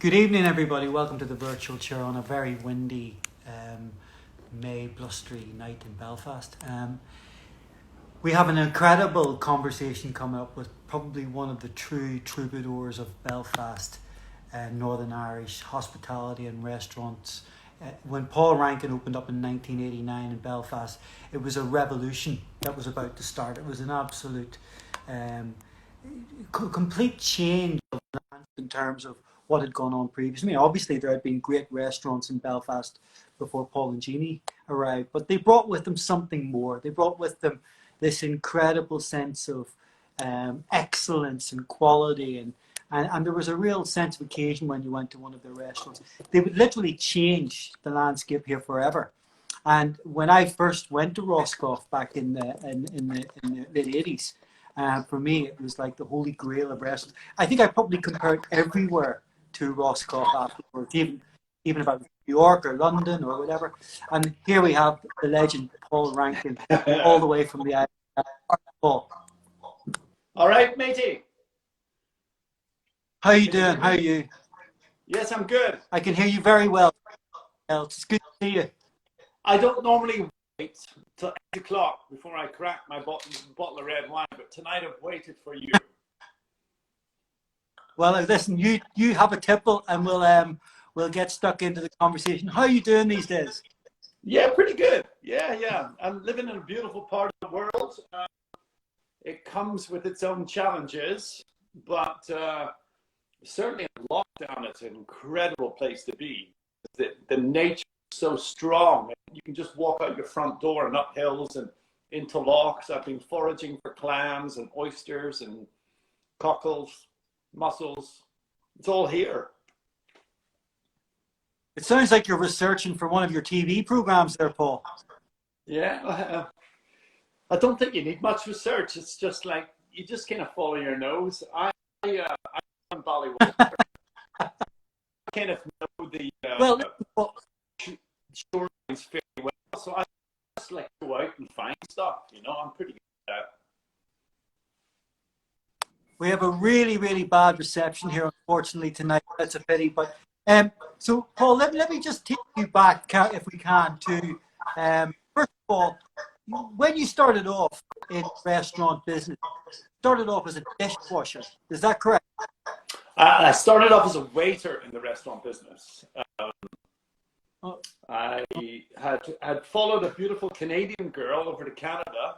Good evening, everybody. Welcome to the virtual chair on a very windy May blustery night in Belfast. We have an incredible conversation coming up with probably one of the true troubadours of Belfast, Northern Irish hospitality and restaurants. When Paul Rankin opened up in 1989 in Belfast, it was a revolution that was about to start. It was an absolute complete change in terms of what had gone on previously. I mean, obviously there had been great restaurants in Belfast before Paul and Jeannie arrived, but they brought with them something more. They brought with them this incredible sense of excellence and quality, and there was a real sense of occasion when you went to one of their restaurants. They would literally change the landscape here forever. And when I first went to Roscoff back in the late 80s, for me, it was like the holy grail of restaurants. I think I probably compared everywhere to Roscoff afterwards, even if I was New York or London or whatever. And here we have the legend, Paul Rankin, all the way from the island. Paul. All right, matey. How are you doing? How are you? Yes, I'm good. I can hear you very well. It's good to see you. I don't normally wait till 8 o'clock before I crack my bottle of red wine, but tonight I've waited for you. Well, listen, you have a tipple, and we'll get stuck into the conversation. How are you doing these days? Yeah, pretty good. Yeah. I'm living in a beautiful part of the world. It comes with its own challenges, but certainly in lockdown, it's an incredible place to be. The nature is so strong. You can just walk out your front door and up hills and into lochs. I've been foraging for clams and oysters and cockles, mussels. It's all here. It sounds like you're researching for one of your TV programs there, Paul. Yeah, I don't think you need much research. It's just like you just kind of follow your nose. I'm from Ballywater. I kind of know the shorelines fairly well, so I just like go out and find stuff. I'm pretty good at that. We have a really, really bad reception here, unfortunately, tonight. That's a pity. But so, Paul, let me just take you back, if we can, to first of all, when you started off in restaurant business, started off as a dishwasher. Is that correct? I started off as a waiter in the restaurant business. I had followed a beautiful Canadian girl over to Canada.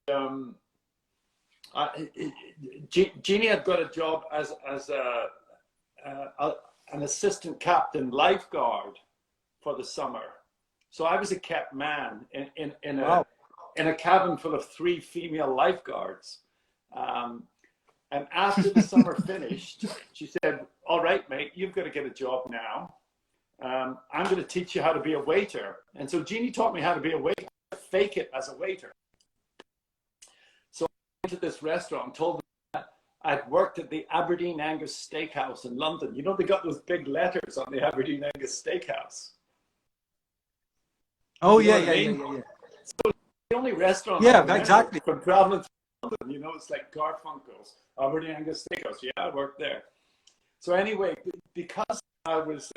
And, Jeannie had got a job as an assistant captain lifeguard for the summer. So I was a kept man in a cabin full of 3 female lifeguards. And after the summer finished, she said, "All right, mate, you've got to get a job now. I'm going to teach you how to be a waiter." And so Jeannie taught me how to be a waiter, fake it as a waiter. So I went to this restaurant and told them that I'd worked at the Aberdeen Angus Steakhouse in London. You know, they got those big letters on the Aberdeen Angus Steakhouse. Oh, you know yeah. So the only restaurant exactly. from traveling to London, it's like Garfunkel's, Aberdeen Angus Steakhouse. Yeah, I worked there. So anyway, because I was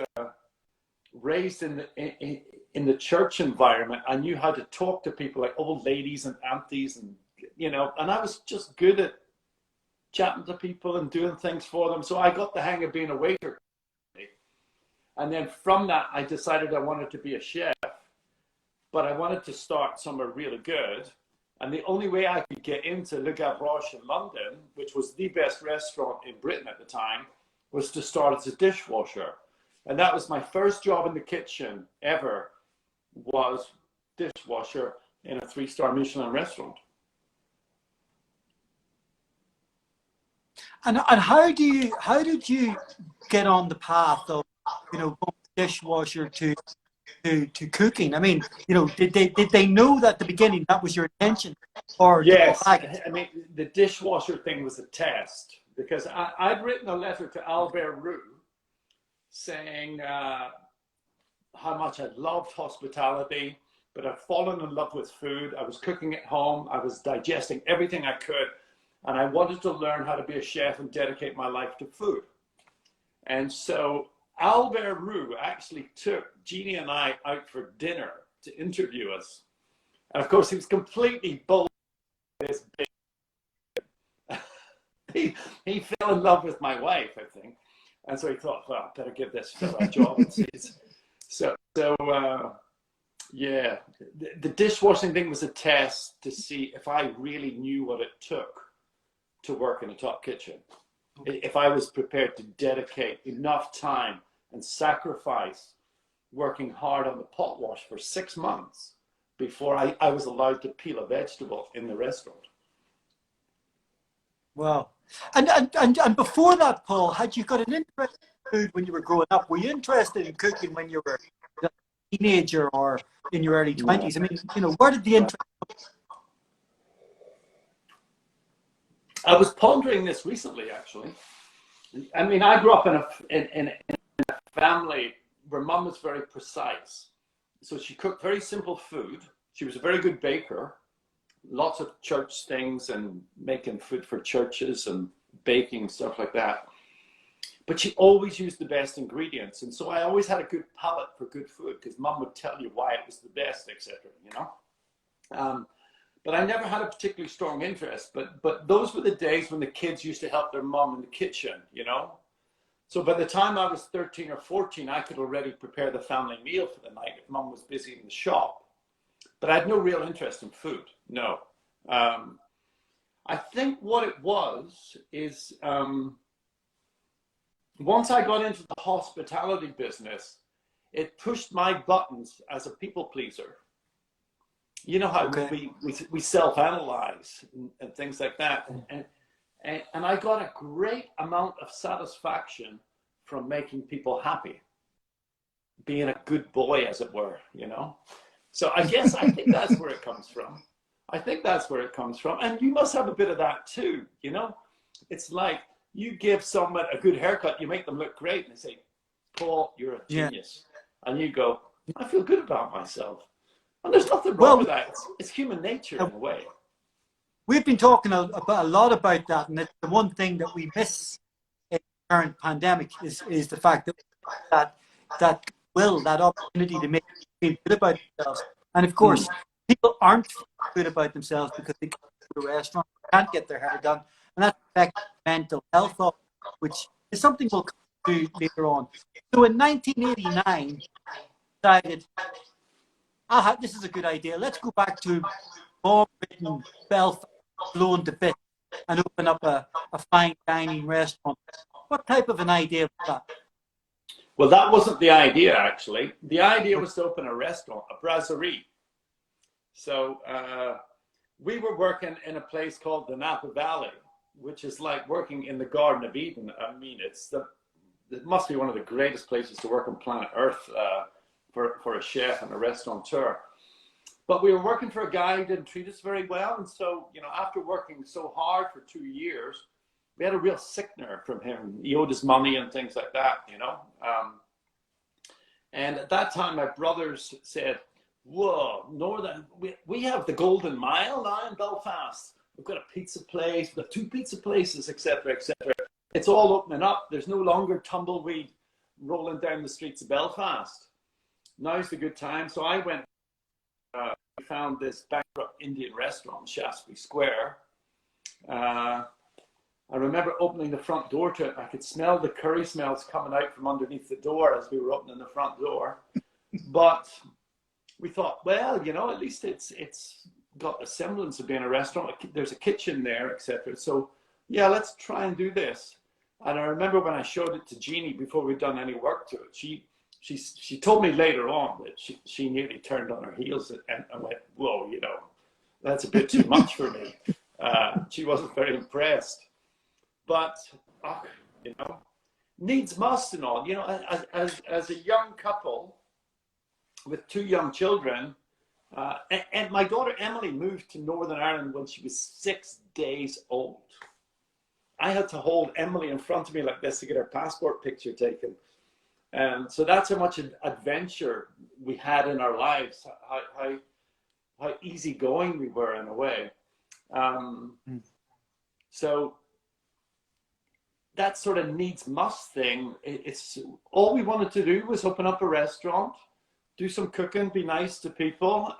raised in the church environment, I knew how to talk to people like old ladies and aunties, and and I was just good at chatting to people and doing things for them. So I got the hang of being a waiter. And then from that, I decided I wanted to be a chef, but I wanted to start somewhere really good. And the only way I could get into Le Gavroche in London, which was the best restaurant in Britain at the time, was to start as a dishwasher. And that was my first job in the kitchen ever, was dishwasher in a 3-star Michelin restaurant. And how did you get on the path of going dishwasher to cooking? I mean, did they know that at the beginning that was your intention? Or yes, I mean, the dishwasher thing was a test, because I'd written a letter to Albert Roux saying how much I loved hospitality, but I'd fallen in love with food. I was cooking at home. I was digesting everything I could. And I wanted to learn how to be a chef and dedicate my life to food. And so Albert Roux actually took Jeannie and I out for dinner to interview us. And of course, he was completely bold. This big, he fell in love with my wife, I think. And so he thought, well, I better give this fellow a job. Yeah, the dishwashing thing was a test to see if I really knew what it took to work in a top kitchen. If I was prepared to dedicate enough time and sacrifice working hard on the pot wash for 6 months before I was allowed to peel a vegetable in the restaurant. Wow. And before that, Paul, had you got an interest in food when you were growing up? Were you interested in cooking when you were a teenager or in your early 20s? I mean, you know, where did the interest? I was pondering this recently, actually. I mean, I grew up in a family where mum was very precise. So she cooked very simple food. She was a very good baker. Lots of church things and making food for churches and baking, stuff like that. But she always used the best ingredients. And so I always had a good palate for good food because mum would tell you why it was the best, etc. You know? But I never had a particularly strong interest. But those were the days when the kids used to help their mum in the kitchen, you know? So by the time I was 13 or 14, I could already prepare the family meal for the night if mum was busy in the shop. But I had no real interest in food, no. I think what it was is once I got into the hospitality business, it pushed my buttons as a people pleaser. You know how we self-analyze and things like that. And I got a great amount of satisfaction from making people happy, being a good boy, as it were, you know? So I think that's where it comes from. I think that's where it comes from. And you must have a bit of that too, you know? It's like you give someone a good haircut, you make them look great, and they say, Paul, you're a genius. Yeah. And you go, I feel good about myself. And there's nothing wrong with that. It's human nature in a way. We've been talking a lot about that, and it's the one thing that we miss in the current pandemic is the fact that that opportunity to make people feel good about themselves. And of course, people aren't good about themselves because they go to a restaurant, can't get their hair done, and that affects mental health, which is something we'll come to later on. So in 1989, decided, this is a good idea. Let's go back to bomb-ridden Belfast, blown to bits, and open up a fine dining restaurant. What type of an idea was that? Well, that wasn't the idea, actually. The idea was to open a restaurant, a brasserie. So we were working in a place called the Napa Valley, which is like working in the Garden of Eden. I mean, it must be one of the greatest places to work on planet Earth for a chef and a restaurateur. But we were working for a guy who didn't treat us very well. And so, you know, after working so hard for 2 years, we had a real sickener from him. He owed us money and things like that, you know. And at that time, my brothers said, whoa, Northern, we have the Golden Mile now in Belfast. We've got a pizza place, we've got 2 pizza places, etc., etc. It's all opening up. There's no longer tumbleweed rolling down the streets of Belfast. Now's the good time. So I went, we found this bankrupt Indian restaurant, Shaftesbury Square. I remember opening the front door to it. I could smell the curry smells coming out from underneath the door as we were opening the front door. But we thought, well, you know, at least it's got a semblance of being a restaurant. There's a kitchen there, etc. So yeah, let's try and do this. And I remember when I showed it to Jeannie before we'd done any work to it, she told me later on that she nearly turned on her heels and went, whoa, you know, that's a bit too much for me. She wasn't very impressed. But, you know, needs must and all. You know, as a young couple with 2 young children, and my daughter Emily moved to Northern Ireland when she was 6 days old. I had to hold Emily in front of me like this to get her passport picture taken. And so that's how much adventure we had in our lives, how easygoing we were in a way. So that sort of needs must thing. It's all we wanted to do was open up a restaurant, do some cooking, be nice to people,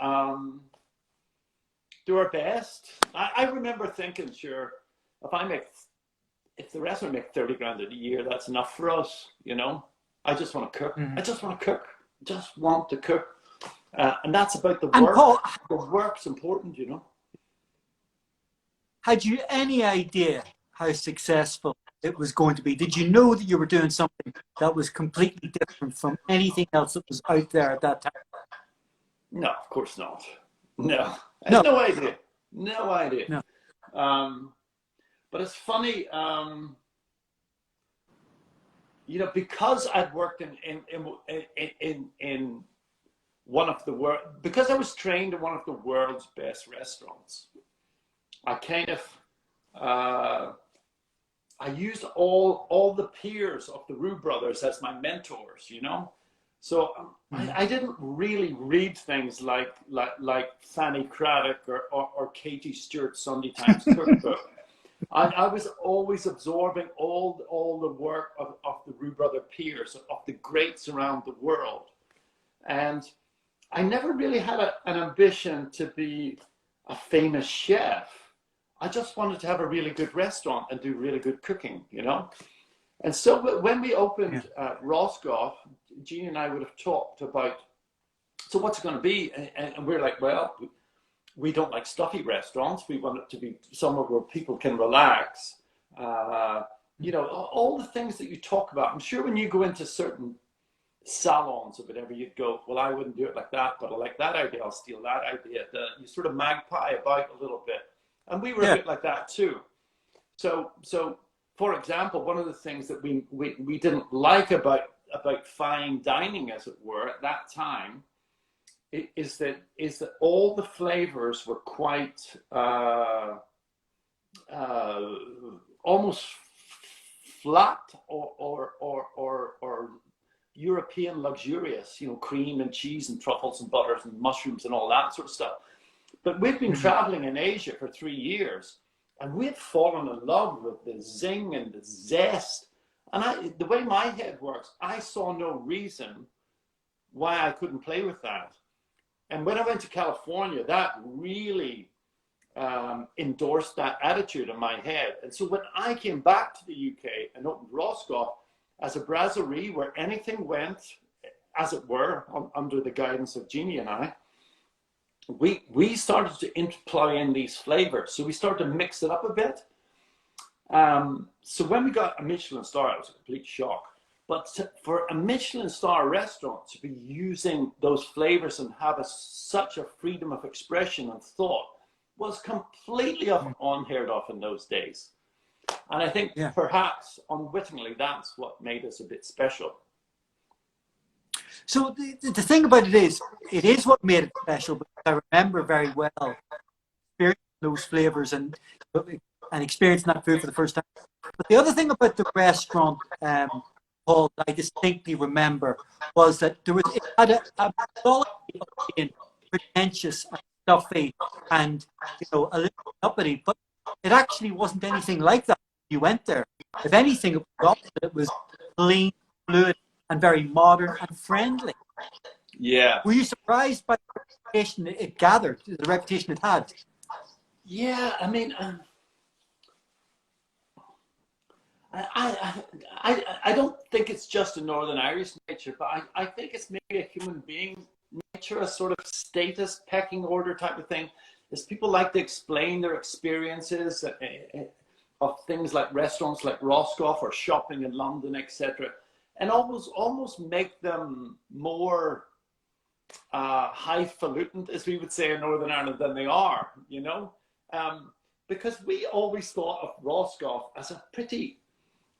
do our best. I remember thinking, sure, if the restaurant make 30 grand a year, that's enough for us, you know. I just want to cook. I just want to cook. Just want to cook. And that's about the And work. Paul, The work's important, you know. had you any idea how successful it was going to be? Did you know that you were doing something that was completely different from anything else that was out there at that time? No, of course not. No, I No, had no idea. No idea. no. But it's funny, you know, because I'd worked in one of the world, because I was trained in one of the world's best restaurants. I kind of I used all the peers of the Roux brothers as my mentors, you know. So I didn't really read things like Fanny Craddock or Katie Stewart's Sunday Times cookbook. I was always absorbing all the work of the Roux brother peers, of the greats around the world. And I never really had an ambition to be a famous chef. I just wanted to have a really good restaurant and do really good cooking, you know? And so when we opened Roscoff, Jeannie and I would have talked about, so what's it going to be? And we're like, well, we don't like stuffy restaurants. We want it to be somewhere where people can relax. You know, all the things that you talk about. I'm sure when you go into certain salons or whatever, you'd go, well, I wouldn't do it like that, but I like that idea. I'll steal that idea. You sort of magpie about a little bit. And we were a bit like that too. So for example, one of the things that we didn't like about fine dining, as it were, at that time, is that all the flavors were quite almost flat or European luxurious, you know, cream and cheese and truffles and butters and mushrooms and all that sort of stuff. But we've been traveling in Asia for 3 years, and we had fallen in love with the zing and the zest. And the way my head works, I saw no reason why I couldn't play with that. And when I went to California, that really endorsed that attitude in my head. And so when I came back to the UK and opened Roscoff as a brasserie where anything went, as it were, under the guidance of Jeannie and I, we started to imply in these flavors. So we started to mix it up a bit. So when we got a Michelin star, it was a complete shock. But for a Michelin star restaurant to be using those flavors and have such a freedom of expression and thought was completely unheard of in those days. And I think perhaps unwittingly, that's what made us a bit special. So the thing about it is what made it special, because I remember very well experiencing those flavors and experiencing that food for the first time. But the other thing about the restaurant, Paul, that I distinctly remember was that it had a quality of being pretentious and stuffy and, you know, a little uppity, but it actually wasn't anything like that when you went there. If anything, it was clean, fluid, and very modern and friendly. Yeah. Were you surprised by the reputation it gathered, the reputation it had? Yeah, I mean, I don't think it's just a Northern Irish nature, but I think it's maybe a human being nature, a sort of status pecking order type of thing. Is people like to explain their experiences of things like restaurants like Roscoff or shopping in London, etc., and almost make them more highfalutin, as we would say in Northern Ireland, than they are, you know? Because we always thought of Roscoff as a pretty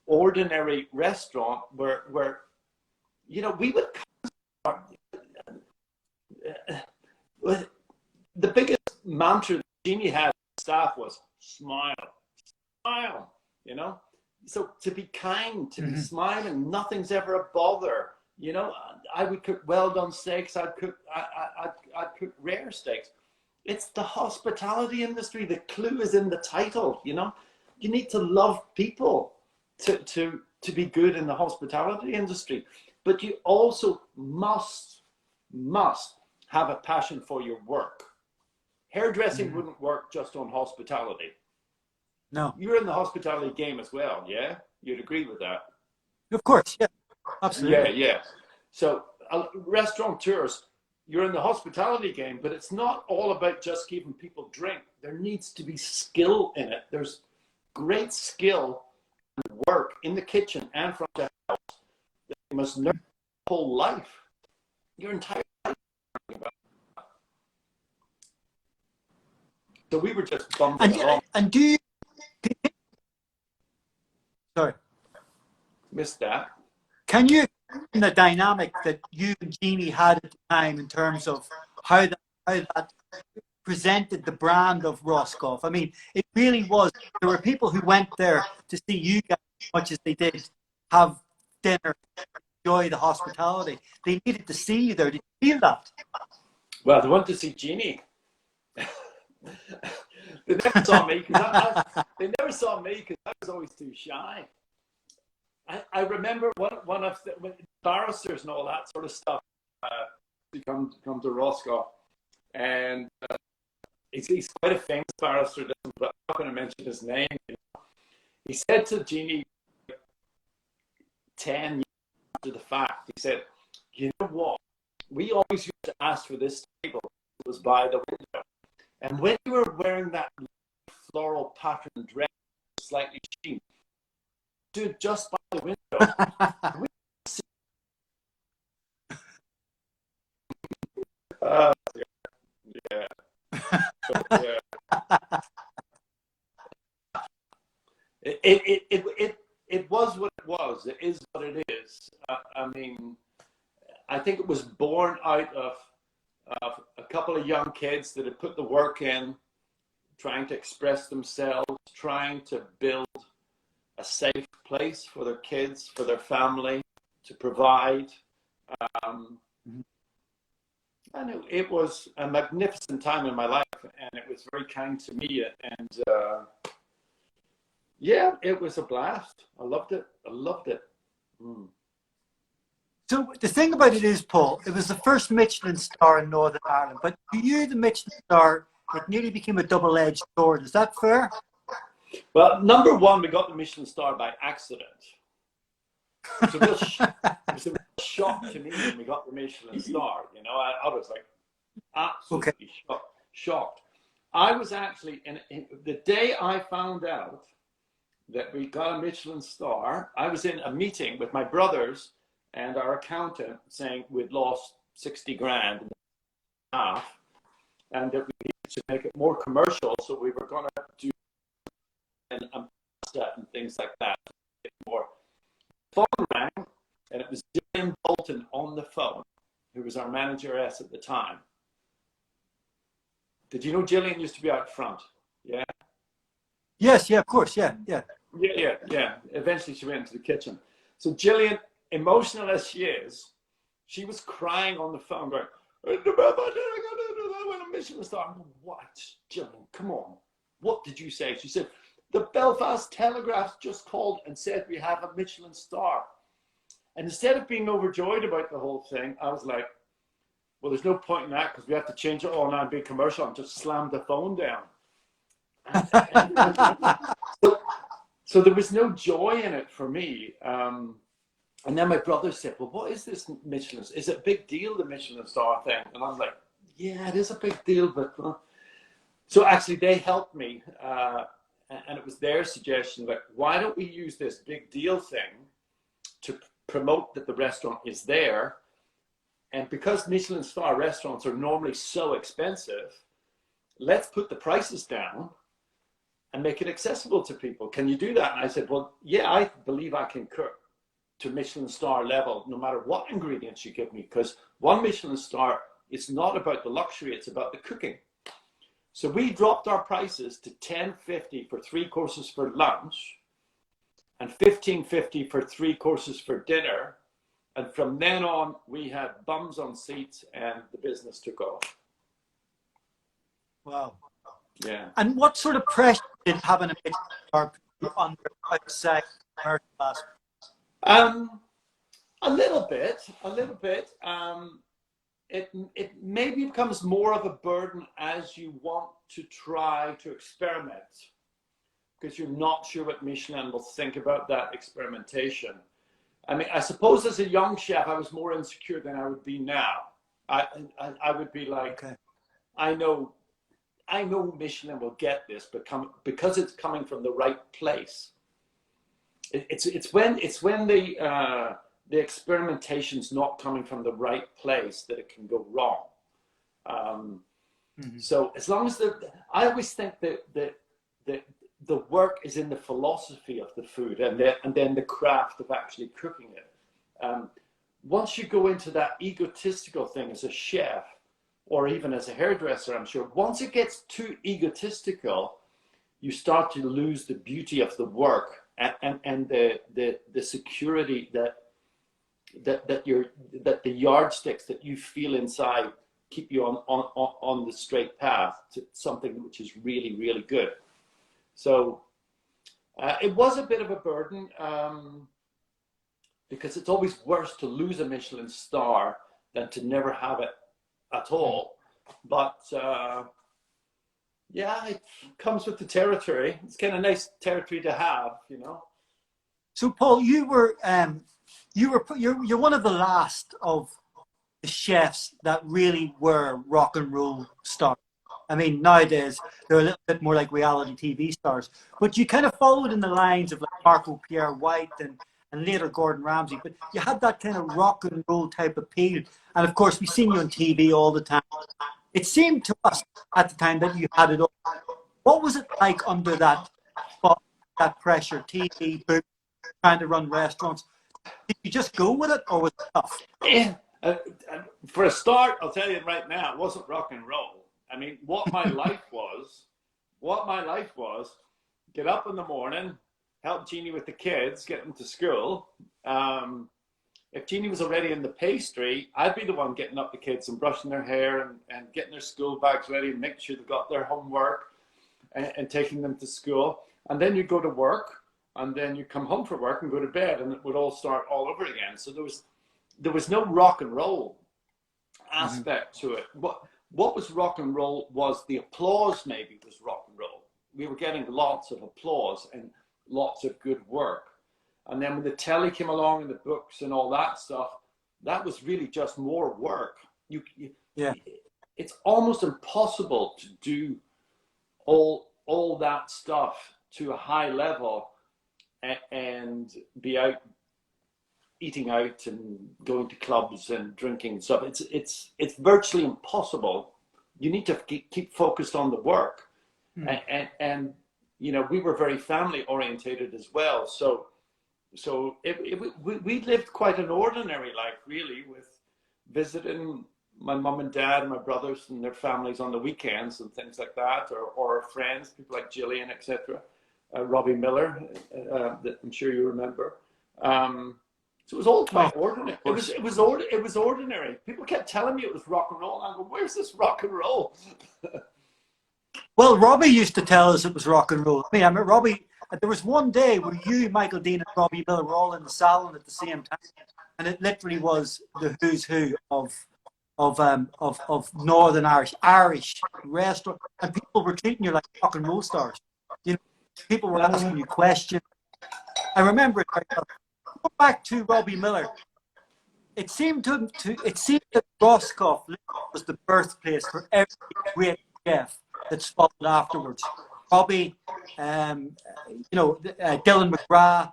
ordinary restaurant where you know, we would the biggest mantra that Jeannie had staff was smile, you know. So to be kind, to be smiling, nothing's ever a bother. You know, I would cook well done steaks. I'd cook rare steaks. It's the hospitality industry. The clue is in the title. You know, you need to love people. to be good in the hospitality industry. But you also must have a passion for your work. Hairdressing wouldn't work just on hospitality. No. You're in the hospitality game as well, yeah? You'd agree with that? Of course, yeah. Absolutely. Yeah. So restaurateurs, you're in the hospitality game, but it's not all about just giving people drink. There needs to be skill in it. There's great skill and work in the kitchen and front of the house that you must learn your whole life. Your entire life. So we were just bumping along. And do you... Sorry. Missed that. Can you explain the dynamic that you and Jeannie had at the time in terms of how that presented the brand of Roscoff? I mean, it really was. There were people who went there to see you guys as much as they did have dinner, enjoy the hospitality. They needed to see you there. Did you feel that? Well, they wanted to see Jeannie. They never saw me because I was always too shy. I remember one of the barristers and all that sort of stuff to come to Roscoff, and he's quite a famous barrister, but I'm not going to mention his name. He said to Jeannie 10 years after the fact, he said, "You know what? We always used to ask for this table. It was by the window, and when you were wearing that floral pattern dress, slightly sheen, stood just by the window." Yeah. It was what it was. It is what it is. I mean, I think it was born out of a couple of young kids that had put the work in, trying to express themselves, trying to build a safe place for their kids, for their family, to provide. And it was a magnificent time in my life, and it was very kind to me. And yeah, it was a blast. I loved it. So the thing about it is, Paul, it was the first Michelin star in Northern Ireland, but for you, the Michelin star, it nearly became a double-edged sword. Is that fair? Well, number one, we got the Michelin star by accident. It was a real shock to me when we got the Michelin star. You know, I was like absolutely shocked. I was actually, in the day I found out that we got a Michelin star, I was in a meeting with my brothers and our accountant saying we'd lost 60 grand in half, and that we needed to make it more commercial, so we were going to do and things like that. More. The phone rang, and it was Jim Bolton on the phone, who was our manageress at the time. Did you know Gillian used to be out front? Yeah. Yes, yeah, of course, yeah. Eventually she went into the kitchen. So Gillian, emotional as she is, she was crying on the phone, going, "I want a Michelin star." I'm going, "What, Gillian? Come on. What did you say?" She said, "The Belfast Telegraph just called and said we have a Michelin star." And instead of being overjoyed about the whole thing, I was like, well, there's no point in that because we have to change it all now and be commercial, and just slammed the phone down. So there was no joy in it for me. And then my brother said, "Well, what is this Michelin? Is it a big deal, the Michelin star thing?" And I'm like, "Yeah, it is a big deal, but..." So actually they helped me, and it was their suggestion, like, why don't we use this big deal thing to promote that the restaurant is there? And because Michelin star restaurants are normally so expensive, let's put the prices down and make it accessible to people. Can you do that? And I said, well, yeah, I believe I can cook to Michelin star level, no matter what ingredients you give me, because one Michelin star is not about the luxury, it's about the cooking. So we dropped our prices to $10.50 for 3 courses for lunch and $15.50 for 3 courses for dinner. And from then on, we had bums on seats and the business took off. Wow. Yeah. And what sort of pressure did having a Michelin star put you under outside commercial aspect? Um, a little bit, a little bit. It maybe becomes more of a burden as you want to try to experiment because you're not sure what Michelin will think about that experimentation. I mean, I suppose as a young chef, I was more insecure than I would be now. I would be like, Okay. I know Michelin will get this, but because it's coming from the right place. It's when the experimentation's not coming from the right place that it can go wrong. So as long as I always think that the work is in the philosophy of the food and then the craft of actually cooking it. Once you go into that egotistical thing as a chef or even as a hairdresser, I'm sure, once it gets too egotistical, you start to lose the beauty of the work and the security that the yardsticks that you feel inside keep you on the straight path to something which is really, really good. So it was a bit of a burden because it's always worse to lose a Michelin star than to never have it at all. But yeah, it comes with the territory. It's kind of nice territory to have, you know. So, Paul, you're one of the last of the chefs that really were rock and roll stars. I mean, nowadays they're a little bit more like reality TV stars, but you kind of followed in the lines of like Marco Pierre White and later Gordon Ramsay. But you had that kind of rock and roll type appeal, and of course we've seen you on TV all the time. It seemed to us at the time that you had it all. What was it like under that spot, that pressure, TV, trying to run restaurants? Did you just go with it, or was it tough? Yeah. For a start, I'll tell you right now, it wasn't rock and roll. I mean, what my life was, get up in the morning, help Jeannie with the kids, get them to school. If Jeannie was already in the pastry, I'd be the one getting up the kids and brushing their hair and getting their school bags ready and making sure they got their homework and taking them to school. And then you go to work, and then you come home from work and go to bed, and it would all start all over again. So there was no rock and roll aspect to it. What was rock and roll was the applause. Maybe was rock and roll. We were getting lots of applause and lots of good work. And then when the telly came along and the books and all that stuff, that was really just more work. It's almost impossible to do all that stuff to a high level and be out eating out and going to clubs and drinking stuff. It's virtually impossible. You need to keep focused on the work. And you know, we were very family orientated as well. So we lived quite an ordinary life, really, with visiting my mum and dad and my brothers and their families on the weekends and things like that, or friends, people like Gillian, etc. Robbie Miller, that I'm sure you remember. So it was all quite ordinary. It was ordinary. People kept telling me it was rock and roll. And I go, where's this rock and roll? Well, Robbie used to tell us it was rock and roll. I mean, Robbie. There was one day where you, Michael Dean, and Robbie Miller were all in the salon at the same time, and it literally was the who's who of Northern Irish restaurant, and people were treating you like rock and roll stars. You know, people were asking you questions. I remember it. Go back to Robbie Miller. It seemed that Roscoff was the birthplace for every great chef that's followed afterwards. Robbie, Dylan McGrath,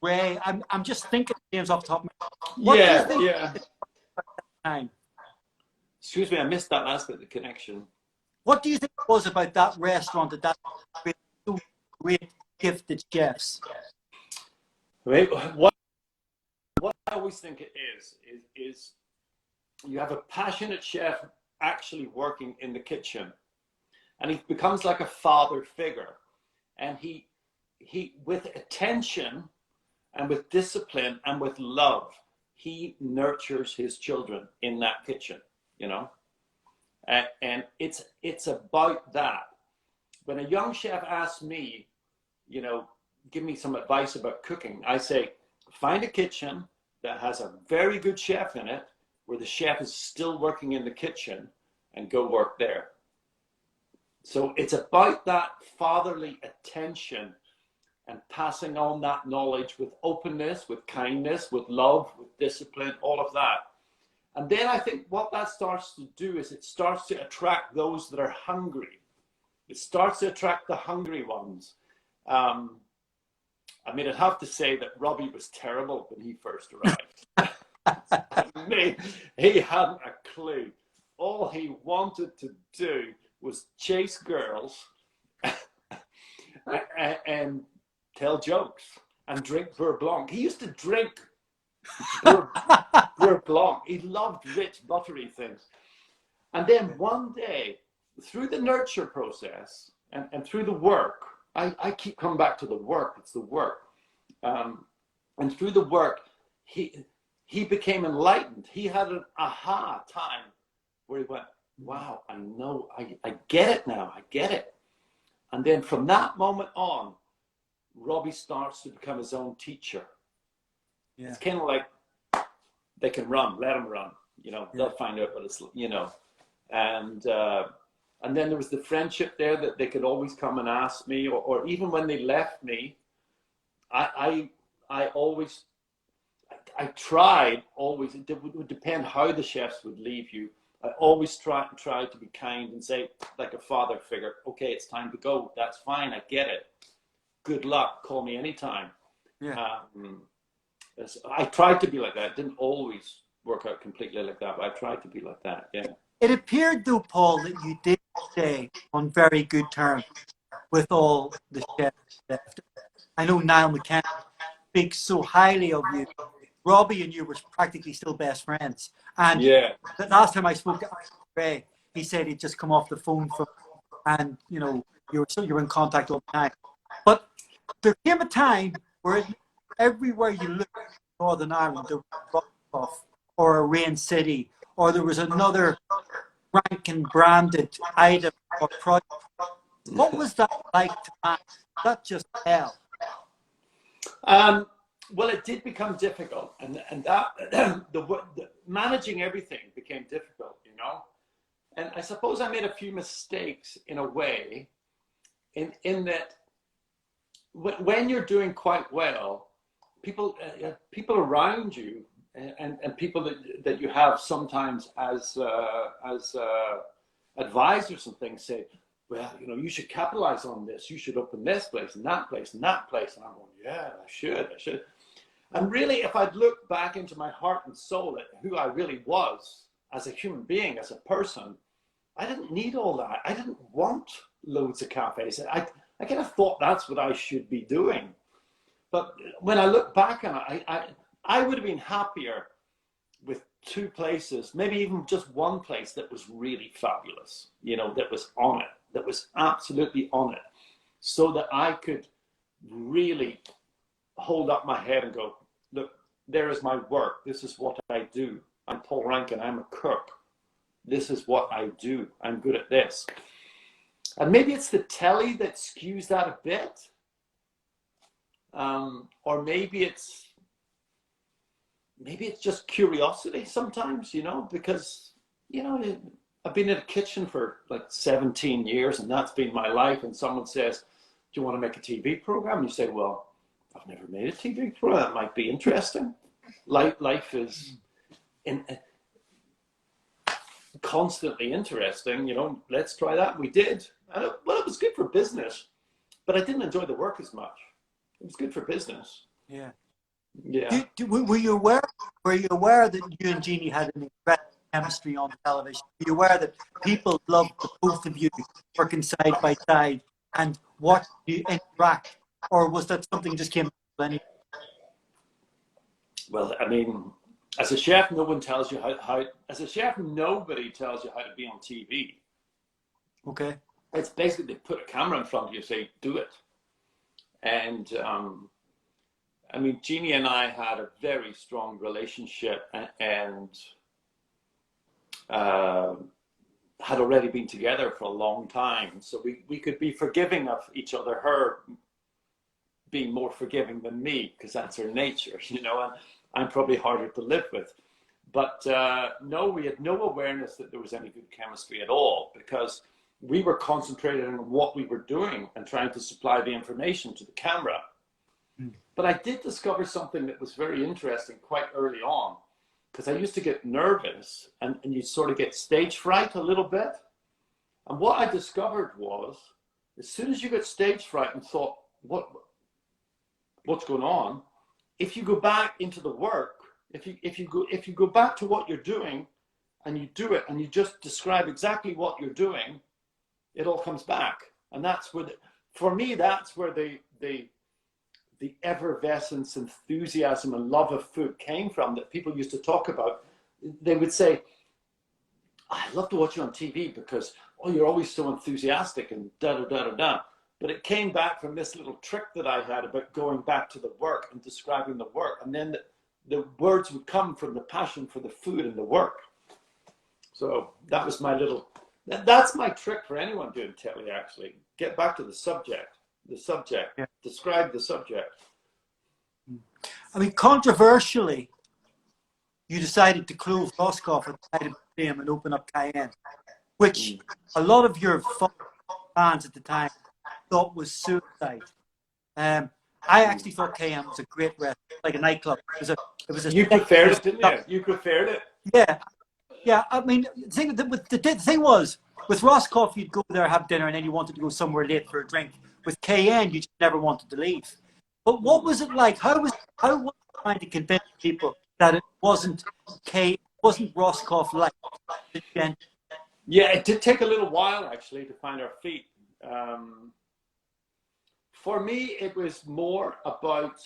Ray. I'm just thinking names off the top of my head. Yeah. Excuse me, I missed that last bit of the connection. What do you think it was about that restaurant that great gifted chefs? Right. What I always think it is you have a passionate chef actually working in the kitchen, and he becomes like a father figure, and he with attention and with discipline and with love, he nurtures his children in that kitchen, you know, and it's about that. When a young chef asks me, you know, give me some advice about cooking, I say, find a kitchen that has a very good chef in it, where the chef is still working in the kitchen, and go work there. So it's about that fatherly attention and passing on that knowledge with openness, with kindness, with love, with discipline, all of that. And then I think what that starts to do is it starts to attract those that are hungry. It starts to attract the hungry ones. I mean, I'd have to say that Robbie was terrible when he first arrived. I mean, he hadn't a clue. All he wanted to do was chase girls and tell jokes and drink beurre blanc. He used to drink beurre blanc. He loved rich, buttery things. And then one day, through the nurture process and through the work, I keep coming back to the work. It's the work. And through the work, he became enlightened. He had an aha time where he went, wow, I know, I get it now. I get it. And then from that moment on, Robbie starts to become his own teacher. Yeah. It's kind of like, they can run, let them run. You know, they'll find out what it's, you know. And then there was the friendship there that they could always come and ask me, or even when they left me, I tried always, it would depend how the chefs would leave you. I always tried to be kind and say, like a father figure, okay, it's time to go. That's fine. I get it. Good luck. Call me anytime. Yeah. I tried to be like that. It didn't always work out completely like that, but I tried to be like that. Yeah. It appeared, though, Paul, that you did stay on very good terms with all the chefs left. I know Niall McCann speaks so highly of you. Robbie and you were practically still best friends. And the last time I spoke to Ray, he said he'd just come off the phone from, and you know, you were in contact all the time. But there came a time where everywhere you looked in Northern Ireland, there was a Rockoff or a Rain City, or there was another Rankin branded item or product. What was that like to manage? That just hell. Well, it did become difficult, and that the managing everything became difficult, you know. And I suppose I made a few mistakes in a way, in that when you're doing quite well, people around you and people that you have sometimes as advisors and things say, well, you know, you should capitalize on this. You should open this place and that place and that place. And I'm going, yeah, I should. And really, if I'd looked back into my heart and soul at who I really was as a human being, as a person, I didn't need all that. I didn't want loads of cafes. I kind of thought that's what I should be doing. But when I look back on it, I would have been happier with two places, maybe even just one place that was really fabulous, you know, that was on it, that was absolutely on it, so that I could really hold up my head and go, look, there is my work. This is what I do. I'm Paul Rankin. I'm a cook. This is what I do. I'm good at this. And maybe it's the telly that skews that a bit. Or maybe it's just curiosity sometimes, you know, because, you know, I've been in a kitchen for like 17 years and that's been my life. And someone says, do you want to make a TV program? You say, well, I've never made a TV program. That might be interesting. Life is constantly interesting, you know, let's try that. We did. And it was good for business, but I didn't enjoy the work as much. It was good for business. Yeah. Yeah. Were you aware that you and Jeannie had an incredible chemistry on television? Were you aware that people loved the both of you working side by side and watching you interact? Or was that something that just came anyway? Well, I mean, as a chef, no one tells you how. As a chef, nobody tells you how to be on TV. Okay. It's basically they put a camera in front of you and say, do it. And I mean, Jeannie and I had a very strong relationship and had already been together for a long time. So we could be forgiving of each other, her being more forgiving than me, because that's her nature, you know, and I'm probably harder to live with. But no, we had no awareness that there was any good chemistry at all, because we were concentrated on what we were doing and trying to supply the information to the camera. But I did discover something that was very interesting quite early on, because I used to get nervous and you sort of get stage fright a little bit. And what I discovered was, as soon as you get stage fright and thought, what's going on? If you go back into the work, if you go back to what you're doing and you do it and you just describe exactly what you're doing, it all comes back. And that's where, for me, that's where the effervescence, enthusiasm, and love of food came from, that people used to talk about. They would say, I love to watch you on TV because, oh, you're always so enthusiastic and da-da-da-da-da. But it came back from this little trick that I had about going back to the work and describing the work. And then the words would come from the passion for the food and the work. So that was my little, that's my trick for anyone doing telly, actually. Get back to the subject. Yeah. Describe the subject. I mean, controversially, you decided to close Roscoff at the time and open up Cayenne, which a lot of your fans at the time thought was suicide. I actually thought Cayenne was a great restaurant, like a nightclub. It was a you preferred it, didn't you? You preferred it. Yeah. I mean, the thing was, with Roscoff, you'd go there, have dinner, and then you wanted to go somewhere late for a drink. With Cayenne, you just never wanted to leave. But what was it like? How was you trying to convince people that it wasn't Roscoff like? Yeah, it did take a little while, actually, to find our feet. For me, it was more about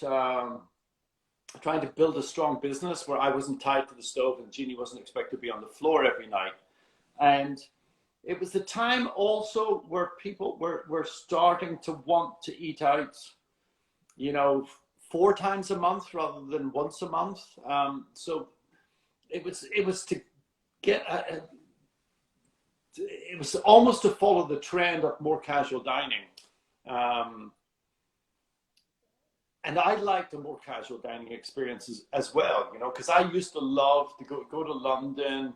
trying to build a strong business where I wasn't tied to the stove and Jeannie wasn't expected to be on the floor every night. And it was the time also where people were starting to want to eat out, you know, 4 times a month rather than once a month. So it was to get it was almost to follow the trend of more casual dining. And I liked the more casual dining experiences as well, you know, because I used to love to go to London,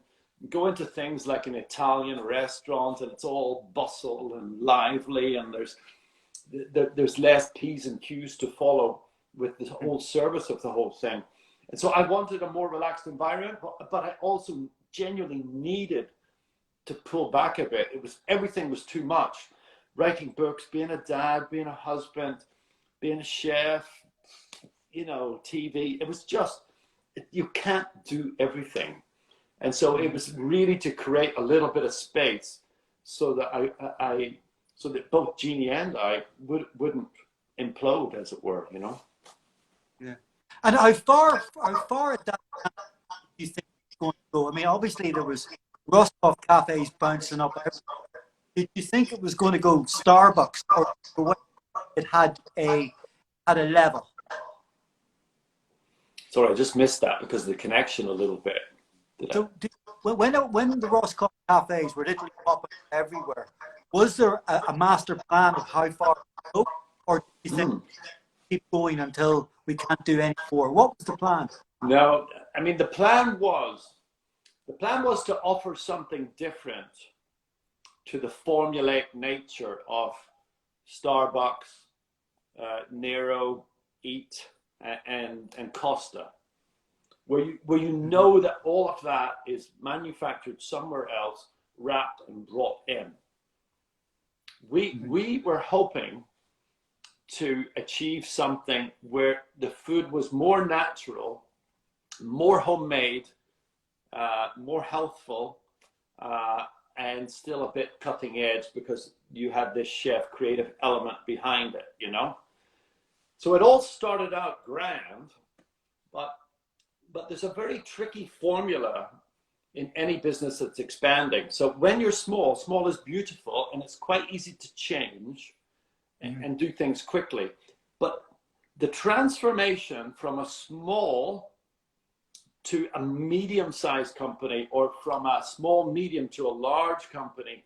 go into things like an Italian restaurant, and it's all bustle and lively, and there's less P's and Q's to follow with the whole service of the whole thing. And so I wanted a more relaxed environment, but I also genuinely needed to pull back a bit. Everything was too much. Writing books, being a dad, being a husband, being a chef, you know, TV. It was just, you can't do everything. And so it was really to create a little bit of space so that so that both Jeannie and I wouldn't implode, as it were, you know. Yeah. And how far at that time do you think it's going to go? I mean, obviously there was Roscoff cafes bouncing up. Did you think it was going to go Starbucks, or it had a level? Sorry, I just missed that because of the connection a little bit. So when the Roscoff cafes were literally popping everywhere, was there a master plan of how far to go, or do you think keep going until we can't do any more? What was the plan? No, I mean the plan was to offer something different to the formulaic nature of Starbucks, Nero, Eat, and Costa, where you know that all of that is manufactured somewhere else, wrapped and brought in. We were hoping to achieve something where the food was more natural, more homemade, more healthful, and still a bit cutting edge, because you had this chef creative element behind it, you know? So it all started out grand, but there's a very tricky formula in any business that's expanding. So when you're small is beautiful, and it's quite easy to change and do things quickly. But the transformation from a small to a medium-sized company, or from a small medium to a large company,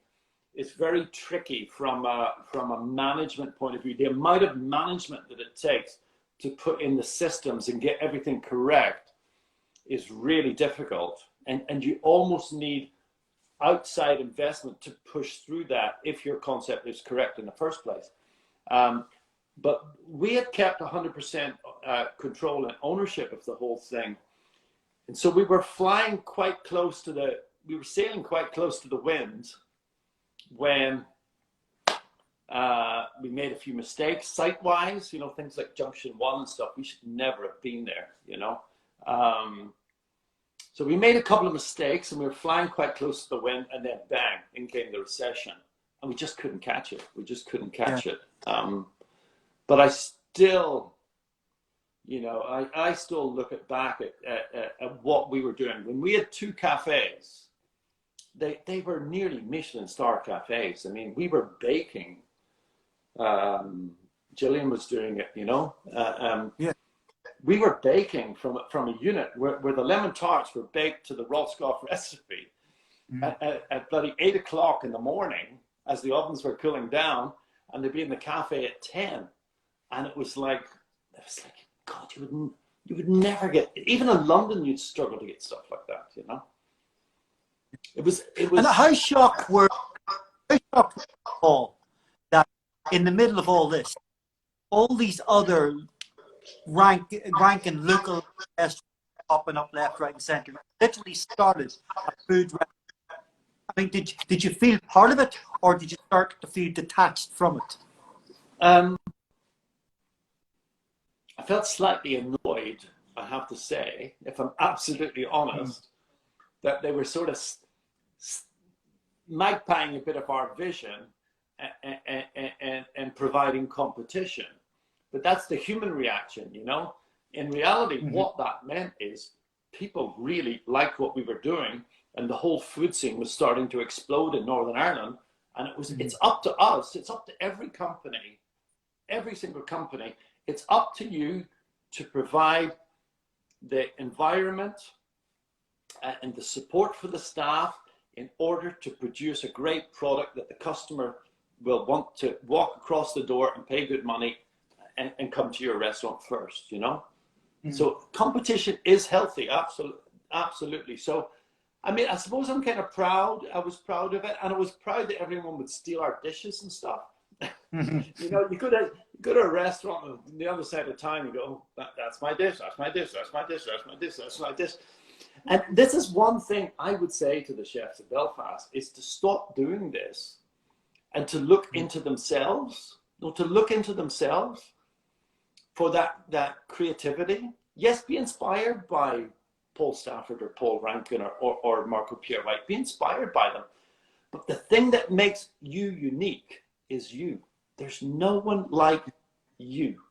is very tricky from a management point of view. The amount of management that it takes to put in the systems and get everything correct is really difficult. And you almost need outside investment to push through that if your concept is correct in the first place. But we had kept 100% control and ownership of the whole thing. And so we were flying quite close to we were sailing quite close to the wind when we made a few mistakes site-wise, you know, things like Junction 1 and stuff. We should never have been there, you know. So we made a couple of mistakes and we were flying quite close to the wind, and then bang, in came the recession. And we just couldn't catch it. We just couldn't catch it. But I still, you know, I still look back at what we were doing. When we had 2 cafes, they were nearly Michelin star cafes. I mean, we were baking. Gillian was doing it, you know. We were baking from a unit where the lemon tarts were baked to the Roscoff recipe at bloody 8 o'clock in the morning as the ovens were cooling down, and they'd be in the cafe at 10. And it was like, God, you would never get, even in London, you'd struggle to get stuff like that, you know. It was. And how shocked were Paul that in the middle of all this, all these other Rankin local restaurants popping up left, right, and centre literally started a food restaurant? I mean, did you feel part of it, or did you start to feel detached from it? I felt slightly annoyed, I have to say, if I'm absolutely honest, that they were sort of magpieing a bit of our vision and providing competition. But that's the human reaction, you know. In reality, what that meant is people really liked what we were doing, and the whole food scene was starting to explode in Northern Ireland. And it's up to us, it's up to every company, every single company, it's up to you to provide the environment and the support for the staff in order to produce a great product that the customer will want to walk across the door and pay good money and come to your restaurant first, you know? So competition is healthy, absolutely. So, I mean, I suppose I'm kind of proud. I was proud of it, and I was proud that everyone would steal our dishes and stuff. You know, you go to a restaurant on the other side of town and go, oh, that's my dish, that's my dish, that's my dish, that's my dish, that's my dish. And this is one thing I would say to the chefs of Belfast, is to stop doing this and to look into themselves, for that creativity. Yes, be inspired by Paul Stafford or Paul Rankin or Marco Pierre White. Be inspired by them. But the thing that makes you unique is you. There's no one like you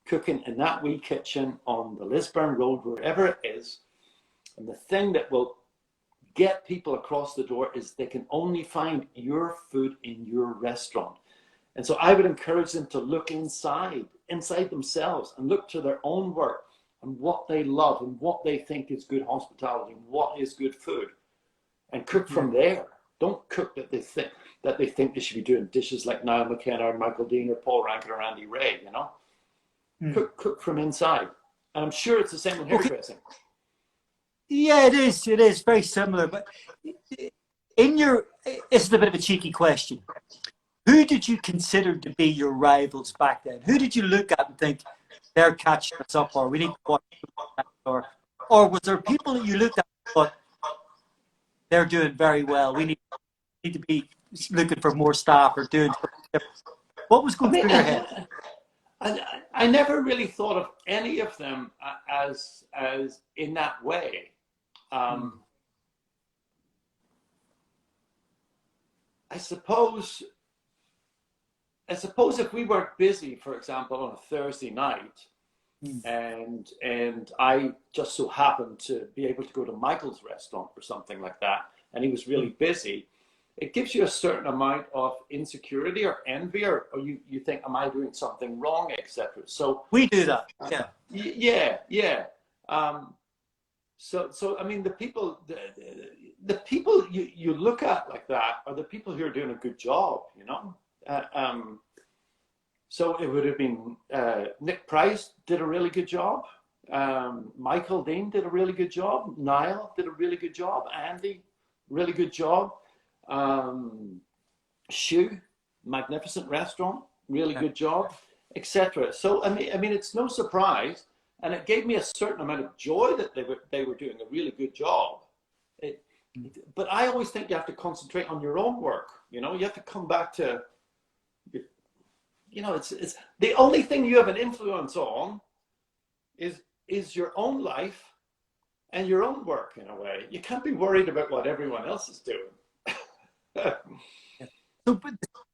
cooking in that wee kitchen on the Lisburn Road, wherever it is. And the thing that will get people across the door is they can only find your food in your restaurant. And so I would encourage them to look inside themselves and look to their own work and what they love and what they think is good hospitality and what is good food, and cook from there. Don't cook that they think they should be doing dishes like Niall McKenna or Michael Dean or Paul Rankin or Andy Ray, you know? Cook from inside. And I'm sure it's the same with hairdressing. Yeah, it is. It is very similar. But it's a bit of a cheeky question. Who did you consider to be your rivals back then? Who did you look at and think, they're catching us up, or we need to watch, or was there people that you looked at and thought, they're doing very well, we need to be looking for more staff or doing something different? What was going through your head? I never really thought of any of them as in that way. I suppose if we were busy, for example, on a Thursday night, and I just so happened to be able to go to Michael's restaurant or something like that, and he was really busy, it gives you a certain amount of insecurity or envy, or you think, am I doing something wrong, etc. So we do that. Yeah. Yeah. So I mean, the people, the people you look at like that are the people who are doing a good job, you know. So it would have been Nick Price did a really good job. Michael Dean did a really good job. Niall did a really good job. Andy, really good job. Shoe, magnificent restaurant, really good job, etc. So I mean, it's no surprise, and it gave me a certain amount of joy that they were doing a really good job. But I always think you have to concentrate on your own work. You know, you have to come back to, you know, it's the only thing you have an influence on is your own life and your own work in a way. You can't be worried about what everyone else is doing. So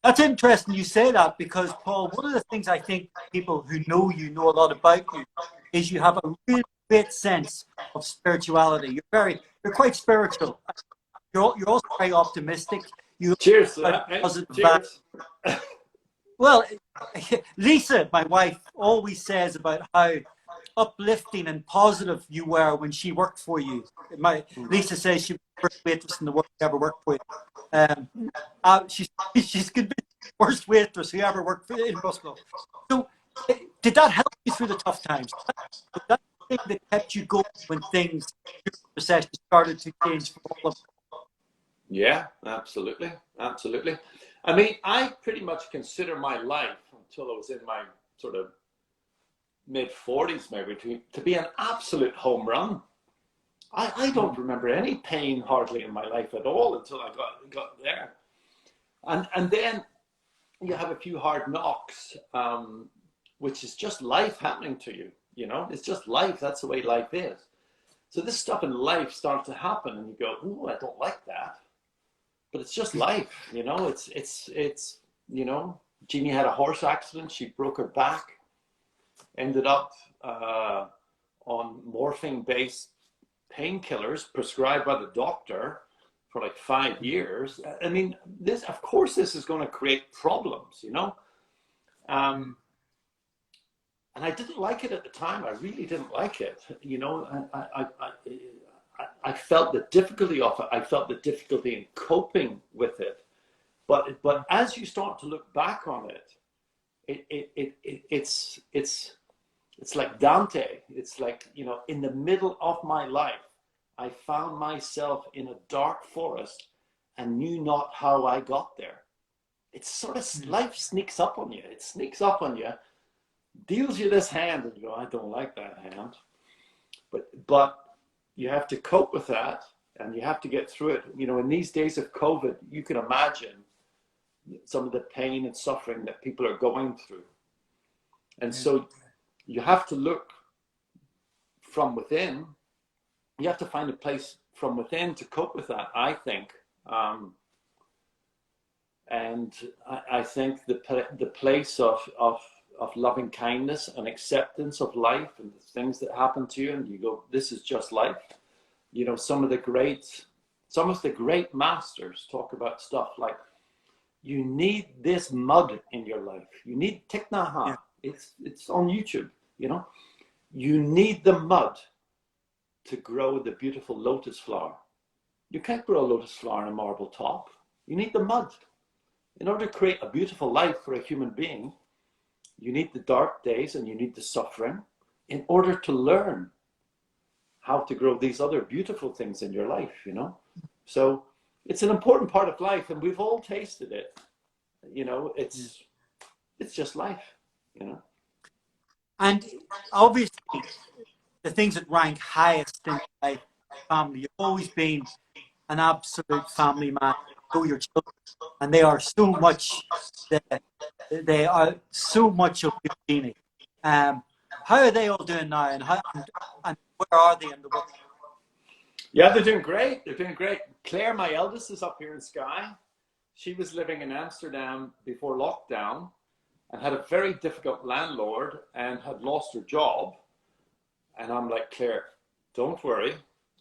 that's interesting you say that, because Paul, one of the things I think people who know you know a lot about you is you have a really great sense of spirituality. You're quite spiritual. You're also very optimistic. You Cheers. positive Cheers. Well, Lisa, my wife, always says about how uplifting and positive you were when she worked for you. Lisa says she was the worst waitress in the world who ever worked for you. She's convinced the worst waitress who ever worked for in Moscow. So, did that help you through the tough times? Was that the thing that kept you going when things, recession started to change for all of us? Yeah, absolutely. Absolutely. I mean, I pretty much consider my life until I was in my sort of mid-40s maybe to be an absolute home run. I don't remember any pain hardly in my life at all until I got there. And then you have a few hard knocks, which is just life happening to you. You know, it's just life. That's the way life is. So this stuff in life starts to happen and you go, oh, I don't like that. But it's just life, you know, it's you know, Jeannie had a horse accident. She broke her back, ended up on morphine-based painkillers prescribed by the doctor for like 5 years. I mean, of course, this is going to create problems, you know. And I didn't like it at the time. I really didn't like it, you know. I felt the difficulty of it. I felt the difficulty in coping with it. But as you start to look back on it, it's like Dante. It's like, you know, in the middle of my life, I found myself in a dark forest and knew not how I got there. It's sort of, life sneaks up on you. It sneaks up on you, deals you this hand, and you go, I don't like that hand. But you have to cope with that, and you have to get through it. You know, in these days of COVID, you can imagine some of the pain and suffering that people are going through. And so you have to look from within. You have to find a place from within to cope with that, I think. And I think the place of loving kindness and acceptance of life and the things that happen to you, and you go, this is just life. You know, some of the great masters talk about stuff like, you need this mud in your life. You need Thich Nhat Hanh. It's on YouTube, you know. You need the mud to grow the beautiful lotus flower. You can't grow a lotus flower in a marble top. You need the mud. In order to create a beautiful life for a human being, you need the dark days and you need the suffering in order to learn how to grow these other beautiful things in your life, you know? So it's an important part of life, and we've all tasted it. You know, it's just life, you know? And obviously, the things that rank highest in life, family. You've always been an absolute family man. You know your children, and they are so much. They are so much of your DNA. How are they all doing now, and where are they in the world? Yeah, they're doing great. They're doing great. Claire, my eldest, is up here in Skye. She was living in Amsterdam before lockdown and had a very difficult landlord and had lost her job. And I'm like, Claire, don't worry.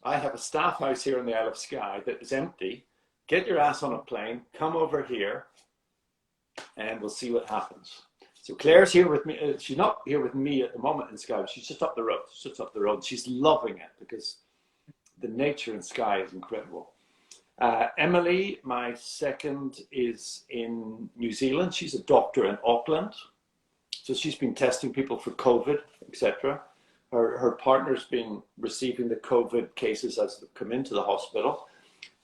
I have a staff house here in the Isle of Skye that is empty. Get your ass on a plane, come over here, and we'll see what happens. So Claire's here with me. She's not here with me at the moment in Skye. She's just up the road. She's loving it because the nature in Skye is incredible. Emily, my second, is in New Zealand. She's a doctor in Auckland. So she's been testing people for COVID, etc. Her partner's been receiving the COVID cases as they come into the hospital.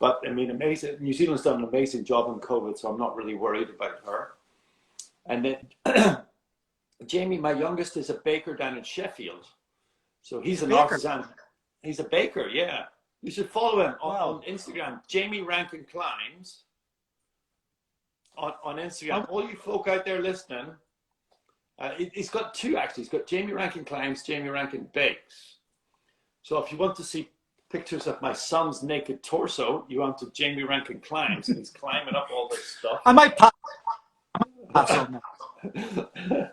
But I mean, amazing. New Zealand's done an amazing job on COVID, so I'm not really worried about her. And then Jamie, my youngest, is a baker down in Sheffield. So he's an artisan. He's a baker, yeah. You should follow him on Instagram. Jamie Rankin Climbs on Instagram. All you folk out there listening, he's got two actually. He's got Jamie Rankin Climbs, Jamie Rankin Bakes. So if you want to see pictures of my son's naked torso, you want to Jamie Rankin Climbs, and he's climbing up all this stuff. I might pass on that.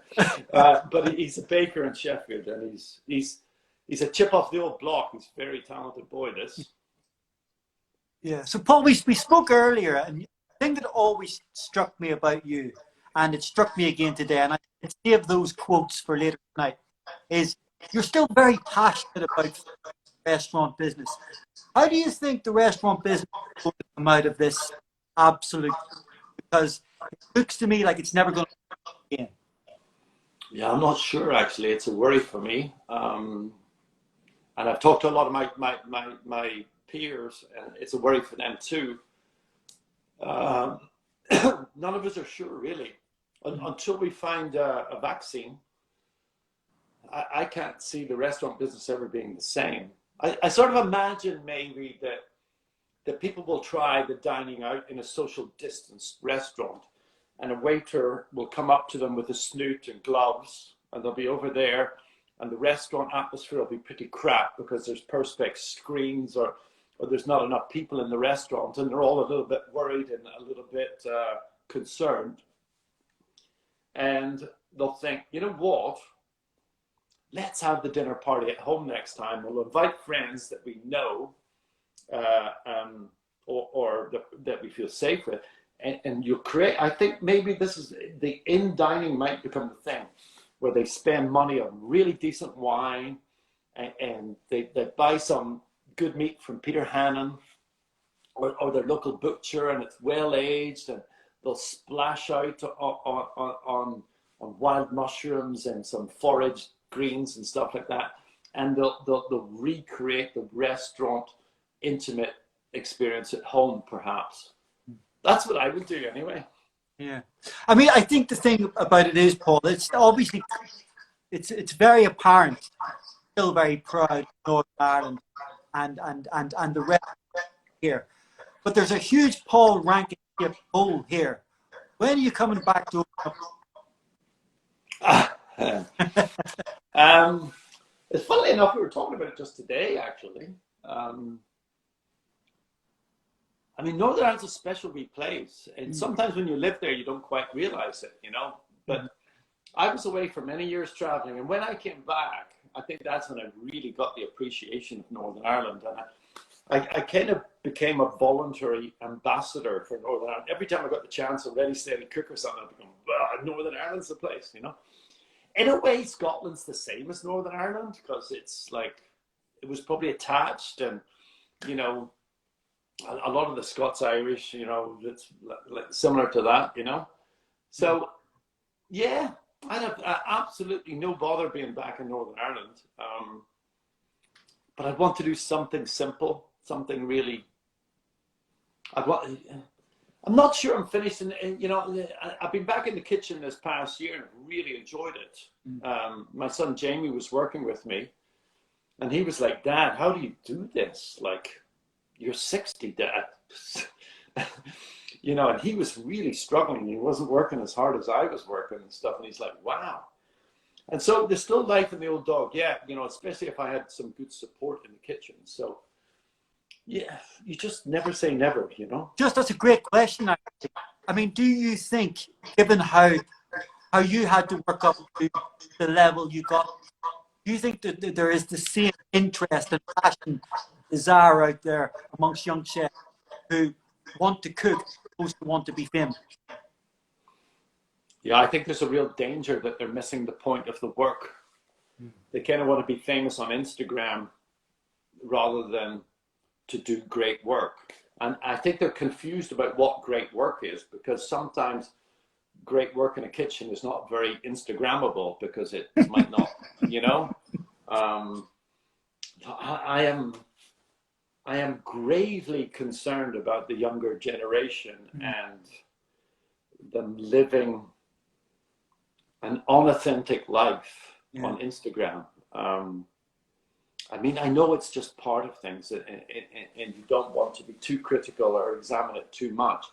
But he's a baker in Sheffield, and he's a chip off the old block. He's a very talented boy, this. Yeah. So Paul, we spoke earlier, and the thing that always struck me about you, and it struck me again today, and I can save those quotes for later tonight, is you're still very passionate about restaurant business. How do you think the restaurant business will come out of this absolute? Because it looks to me like it's never going to happen again. Yeah, I'm not sure actually. It's a worry for me. And I've talked to a lot of my peers, and it's a worry for them too. None of us are sure really. Until we find a vaccine, I can't see the restaurant business ever being the same. I sort of imagine maybe that people will try the dining out in a social distance restaurant, and a waiter will come up to them with a snoot and gloves, and they'll be over there, and the restaurant atmosphere will be pretty crap because there's perspex screens or there's not enough people in the restaurant, and they're all a little bit worried and a little bit concerned. And they'll think, you know what? Let's have the dinner party at home next time. We'll invite friends that we know or that we feel safe with. And you'll create, I think maybe this is, the in-dining might become the thing where they spend money on really decent wine and they buy some good meat from Peter Hannon or their local butcher, and it's well-aged, and they'll splash out on wild mushrooms and some foraged greens and stuff like that, and they'll recreate the restaurant intimate experience at home, perhaps. That's what I would do anyway. Yeah, I mean, I think the thing about it is, Paul, it's obviously it's very apparent, still very proud of Northern Ireland and the rest here, but there's a huge Paul Rankin hole here. When are you coming back to? It's funnily enough, we were talking about it just today, actually. I mean, Northern Ireland's a special wee place, and sometimes when you live there, you don't quite realize it, you know. But I was away for many years traveling, and when I came back, I think that's when I really got the appreciation of Northern Ireland, and I kind of became a voluntary ambassador for Northern Ireland. Every time I got the chance, a ready, steady cook or something, I'd become, Northern Ireland's the place, you know. In a way, Scotland's the same as Northern Ireland, because it's like, it was probably attached, and, you know, a lot of the Scots-Irish, you know, it's like similar to that, you know. So, yeah, I have absolutely no bother being back in Northern Ireland. But I'd want to do something simple, something really. I'm not sure I'm finished, and you know, I've been back in the kitchen this past year and really enjoyed it. My son Jamie was working with me, and he was like, "Dad, how do you do this? Like, you're 60, Dad." You know, and he was really struggling. He wasn't working as hard as I was working and stuff. And he's like, "Wow." And so there's still life in the old dog, yeah. You know, especially if I had some good support in the kitchen. So, yeah, you just never say never, you know. Just that's a great question. Actually. I mean, do you think, given how you had to work up to the level you got, do you think that there is the same interest and passion, desire out there amongst young chefs who want to cook, supposed to want to be famous? Yeah, I think there's a real danger that they're missing the point of the work. They kind of want to be famous on Instagram rather than to do great work. And I think they're confused about what great work is, because sometimes great work in a kitchen is not very Instagrammable, because it might not, you know. I am gravely concerned about the younger generation and them living an unauthentic life on Instagram. I mean, I know it's just part of things, and you don't want to be too critical or examine it too much,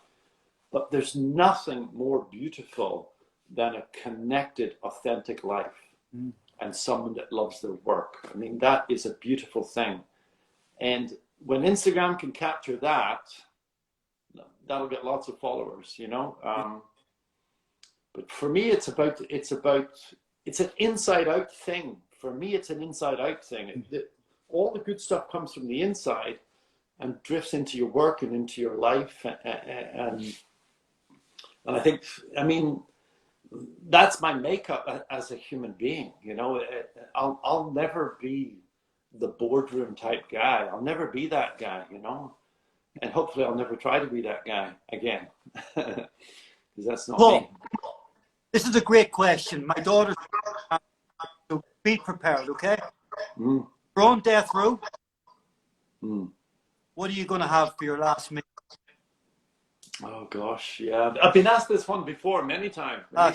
but there's nothing more beautiful than a connected, authentic life and someone that loves their work. I mean, that is a beautiful thing. And when Instagram can capture that, that'll get lots of followers, you know. But for me, it's an inside out thing. For me, it's an inside out thing. All the good stuff comes from the inside and drifts into your work and into your life. And I think, I mean, that's my makeup as a human being. You know, I'll never be the boardroom type guy. I'll never be that guy, you know. And hopefully I'll never try to be that guy again. Because that's not me. This is a great question. My daughter's, so be prepared, okay? You're on death row. What are you going to have for your last meal? Oh gosh, yeah. I've been asked this one before many times. I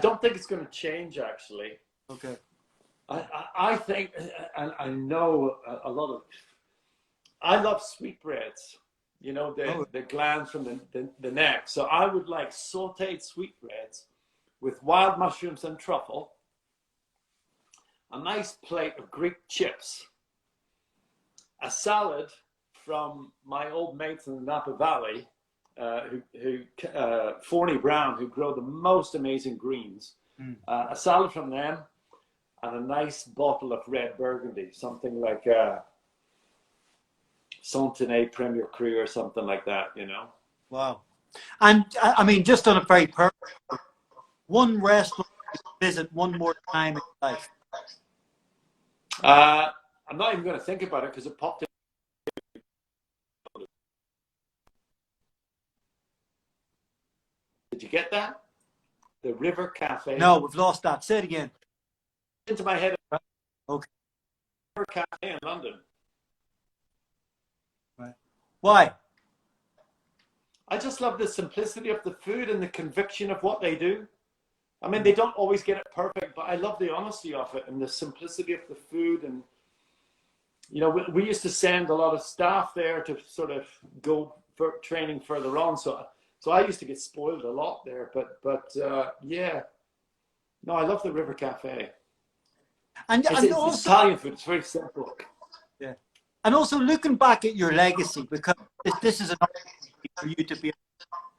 don't think it's going to change, actually. Okay. I think, and I know a lot of, I love sweetbreads, you know, the glands from the neck. So I would like sauteed sweetbreads with wild mushrooms and truffle, a nice plate of Greek chips, a salad from my old mates in the Napa Valley, Forney Brown, who grow the most amazing greens, a salad from them, and a nice bottle of red Burgundy, something like Santenay Premier Cru or something like that, you know. Wow. And I mean, just on a very personal, one restaurant to visit one more time in life. I'm not even going to think about it because it popped in. Did you get that? The River Cafe. No, we've lost that. Say it again. Into my head. Okay. River Cafe in London. Right. Why? I just love the simplicity of the food and the conviction of what they do. I mean, they don't always get it perfect, but I love the honesty of it and the simplicity of the food. And, you know, we used to send a lot of staff there to sort of go for training further on. So I used to get spoiled a lot there. But yeah. No, I love the River Cafe. And it's also, Italian food. It's very simple. Yeah. And also looking back at your legacy, because this is an opportunity for you to be.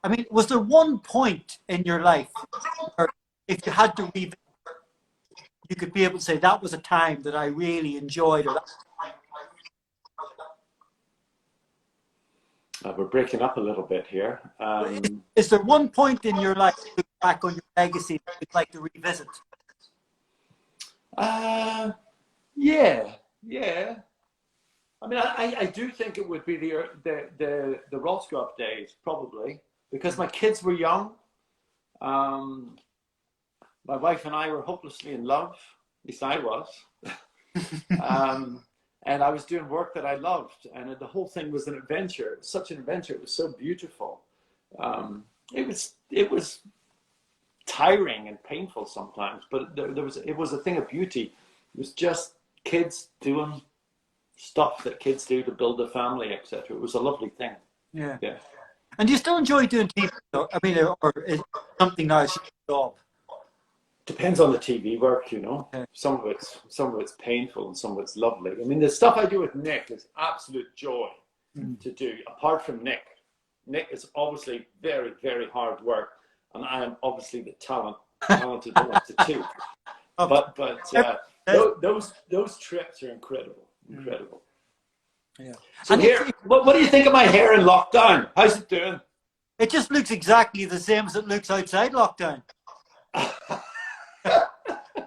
I mean, was there one point in your life where if you had to revisit, you could be able to say that was a time that I really enjoyed? Or we're breaking up a little bit here. Is there one point in your life, look back on your legacy, that you'd like to revisit? Yeah. I mean, I do think it would be the Roscoff days, probably, because my kids were young. My wife and I were hopelessly in love. At least I was. And I was doing work that I loved, and the whole thing was an adventure. It was such an adventure. It was so beautiful. It was tiring and painful sometimes, but it was a thing of beauty. It was just kids doing stuff that kids do to build a family, etc. It was a lovely thing. Yeah. Yeah. And do you still enjoy doing TV? I mean, or is something now your job? Depends on the TV work, you know. Okay. Some of it's painful and some of it's lovely. I mean, the stuff I do with Nick is absolute joy to do. Apart from Nick is obviously very, very hard work, and I am obviously the talented one of the two. But those trips are incredible. Yeah. So and here, what do you think of my hair in lockdown? How's it doing? It just looks exactly the same as it looks outside lockdown.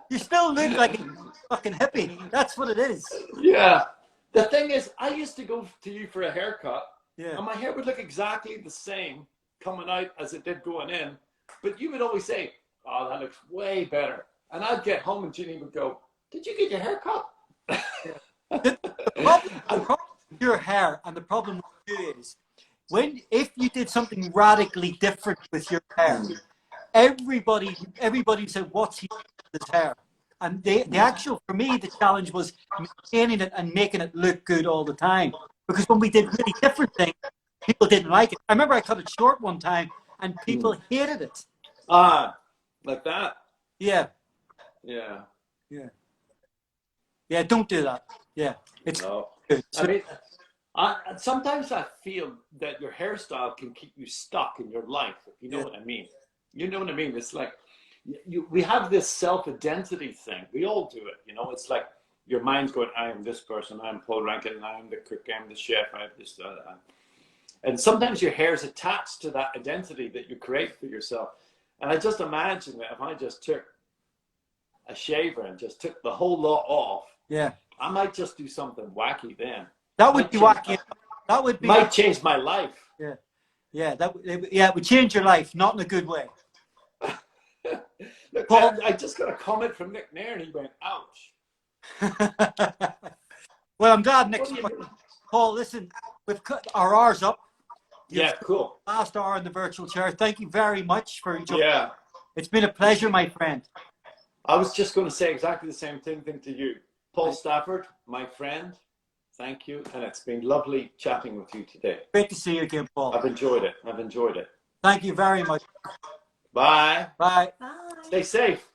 You still look like a fucking hippie. That's what it is. Yeah. The thing is, I used to go to you for a haircut, Yeah. and my hair would look exactly the same coming out as it did going in. But you would always say, "Oh, that looks way better." And I'd get home, and Ginny would go, "Did you get your hair cut?" Yeah. The problem with your hair and the problem with you is if you did something radically different with your hair, everybody said, "What's he doing with his hair?" And the actual, for me, the challenge was maintaining it and making it look good all the time. Because when we did really different things, people didn't like it. I remember I cut it short one time, and people hated it. Ah, like that. Yeah, Yeah. yeah, yeah. Don't do that. Yeah, it's No. good. I mean, sometimes I feel that your hairstyle can keep you stuck in your life, if you know what I mean. You know what I mean? It's like we have this self-identity thing. We all do it, you know. It's like your mind's going, "I am this person. I'm Paul Rankin. I am the cook. I'm the chef. I have this." And sometimes your hair is attached to that identity that you create for yourself. And I just imagine that if I just took a shaver and just took the whole lot off, Yeah, I might just do something wacky then. that would be wacky. That would be might change my life. Yeah, yeah. It would change your life, not in a good way. Look, Paul, I just got a comment from Nick Nair, and he went, "Ouch." well, I'm glad next week. Paul, listen, we've cut our hours up. Yeah, cool. Last hour in the virtual chair. Thank you very much for joining. Yeah. It's been a pleasure, my friend. I was just going to say exactly the same thing to you. Paul Stafford, my friend, thank you. And it's been lovely chatting with you today. Great to see you again, Paul. I've enjoyed it. Thank you very much. Bye. Bye. Stay safe.